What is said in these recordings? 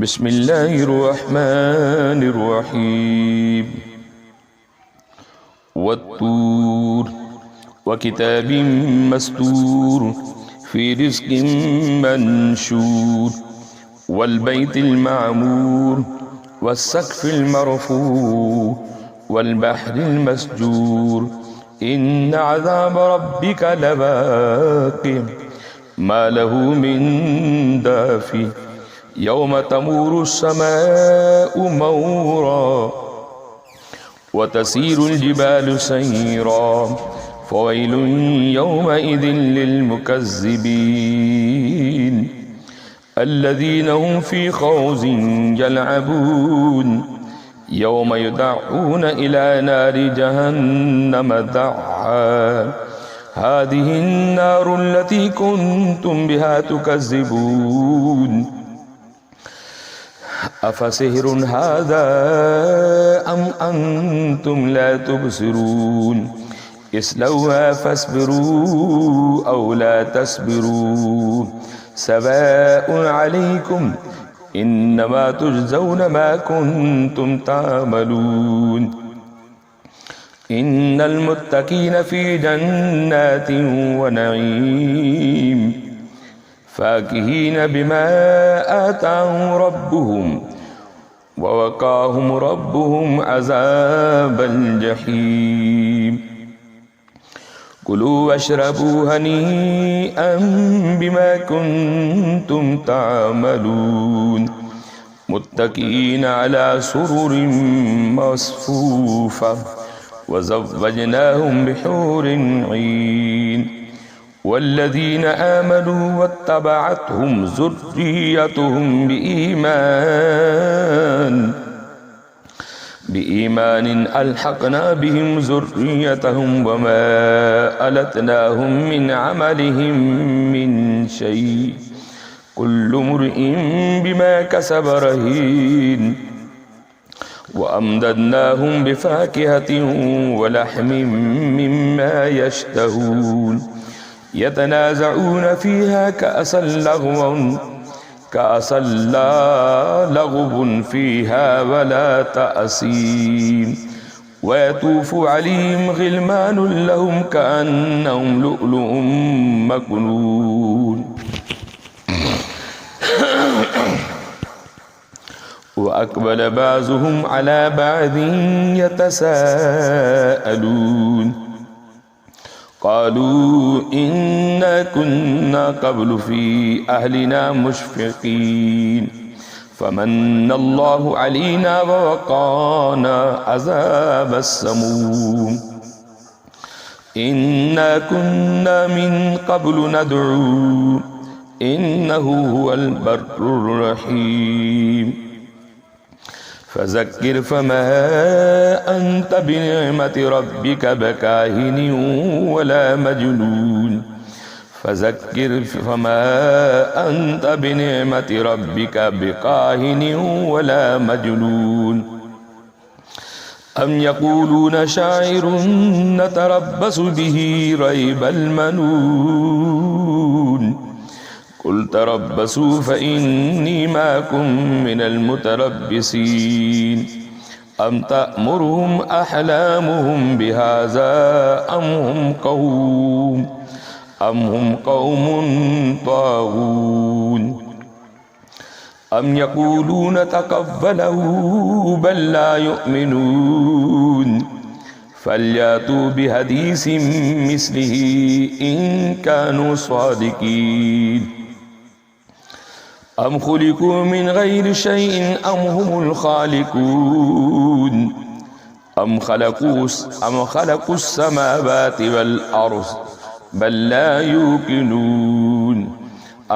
बिस्मिल्लाहिर्रहमानिर्रहीम वत्तूर वकिताबिम मस्तूर फी रिज़्क़िम मंशूर वल्बैतिल मामूर वस्सक़्फ़िल मरफ़ूअ वल्बहरिल मस्जूर इन्न अज़ाब रब्बिका लवाक़ि मा लहू मिन दाफ़ि यौम तमूरु समाउ मौरा वतसीरुल जिबालु सय्रा फ़वैलुन यौमइज़िन लिलमुकज़्ज़िबीन अल्लज़ीना हुम फ़ी ख़ौज़िन यलअबून यौम युदअऊन इला नारि जहन्नम दअ्आ हाज़िहिन नारु अल्लती कुन्तुम बिहा तुकज़्ज़िबून अफ़सिहरुन हाज़ा अम अंतुम ला तुबसिरून इस्लौहा फस्बिरू औ ला तस्बिरू सवाउन अलैकुम इन्नमा तुजज़ौन मा कुन्तुम तामलून इन्नल मुत्तक़ीन फ़ी जन्नातिन व नईम फ़ाकिहीन बिमा आताहुम रब्बुहुम ववक़ाहुम रब्बुहुम अज़ाबल जहीम कुलू वश्रबू हनीअन बिमा कुन्तुम तामलून मुत्तक़ीन अला सुरुरिन मस्फ़ूफ़ा वज़व्वजनाहुम बिहूरिन ईन वल्लज़ीना आमनू वत्तबअतहुम ज़ुर्रिय्यतुहुम बिईमान अल्हक़ना बिहिम ज़ुर्रिय्यतहुम वमा अलतनाहुम मिन अमलिहिम मिन शै कुल्लु मुर्इन बिमा कसब रहीन वअमददनाहुम बिफ़ाकिहतिन वलहमिम मिम्मा यश्तहून यतनाज़ऊन फ़ीहा कअसन ला लगवुन फ़ीहा वला तअसीम वयतूफ़ु अलैहिम ग़िलमानुन लहुम कअन्नहुम लुअलुउम मकनून वअक़बल बाज़ुहुम अला बाज़िन यतसाअलून क़ालू इन्ना कुन्ना क़ब्लु फ़ी अहलिना मुश्फ़िक़ीन फ़मन्नल्लाहु अलैना ववक़ाना अज़ाबस्समूम इन्ना कुन्ना मिन क़ब्लु नदअूहु इन्नहु हुवल बर्रुर रहीम फ़ज़क्किर फ़मा अन्त बिनिअमति रब्बिका बकाहिनिन वला मजनून फ़ज़क्किर फ़मा अन्त बिनिअमति रब्बिका बकाहिनिन वला मजनून अम यक़ूलून शाइरुन नतरब्बसु बिही रैबल मनून कुल तरब्बसू फ़इन्नी माकुम मिनल मुतरब्बिसीन अम तअमुरुहुम अहलामुहुम बिहाज़ा अम हुम क़ौमुन ताग़ून अम यक़ूलून तक़व्वलहू बल ला युमिनून फ़लयातू बिहदीसिम मिस्लिही इन कानू सादिक़ीन अम खुलिकू मिन गैरि शैइन अम हुमुल खालिकून अम खलक़ुस समावाति वल अर्ज़ बल ला यूक़िनून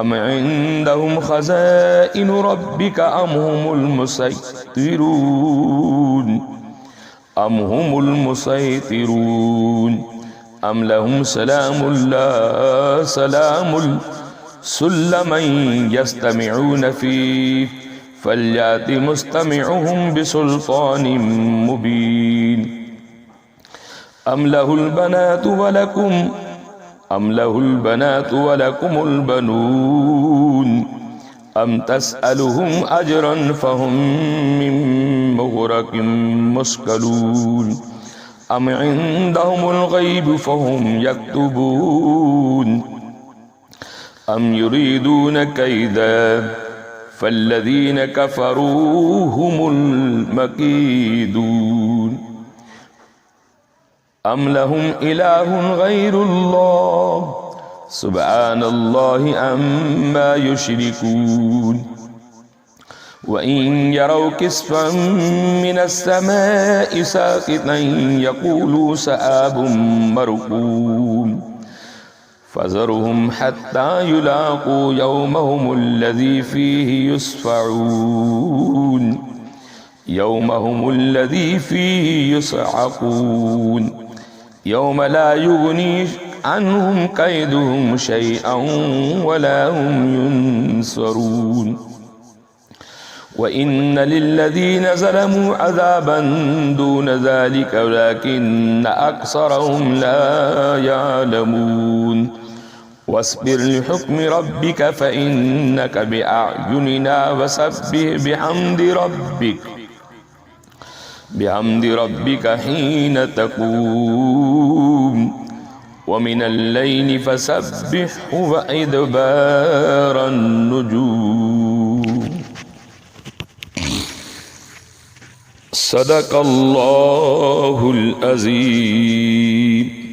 अम इंदहुम ख़ज़ाइनु रब्बिका अम हुमुल मुसैतिरून अम लहुम सलामुल सुल्लमन यस्तमिऊन फ़ीह फ़लयाति मुस्तमिउहुम बिसुल्तानिम मुबीन अम लहुल बनातु वलकुमुल बनून أم تسألهم أجرا فهم من مغرم مثقلون أم عندهم الغيب فهم يكتبون أم يريدون كيدا فالذين كفروا هم المكيدون أم لهم إله غير الله سبحان الله عما يشركون وإن يروا كسفا من السماء ساقطا يقولوا سحاب مركوم فذرهم حتى يلاقوا يومهم الذي فيه يصفعون يومهم الذي فيه يصعقون يوم لا يغني عنهم كيدهم شيئا ولا هم ينصرون وإن للذين ظلموا عذابا دون ذلك ولكن أكثرهم لا يعلمون واصبر لحكم ربك فإنك بأعيننا وسبح بحمد ربك حين تقوم ومن الليل فسبحه وإدبار النجوم صدق الله العظيم.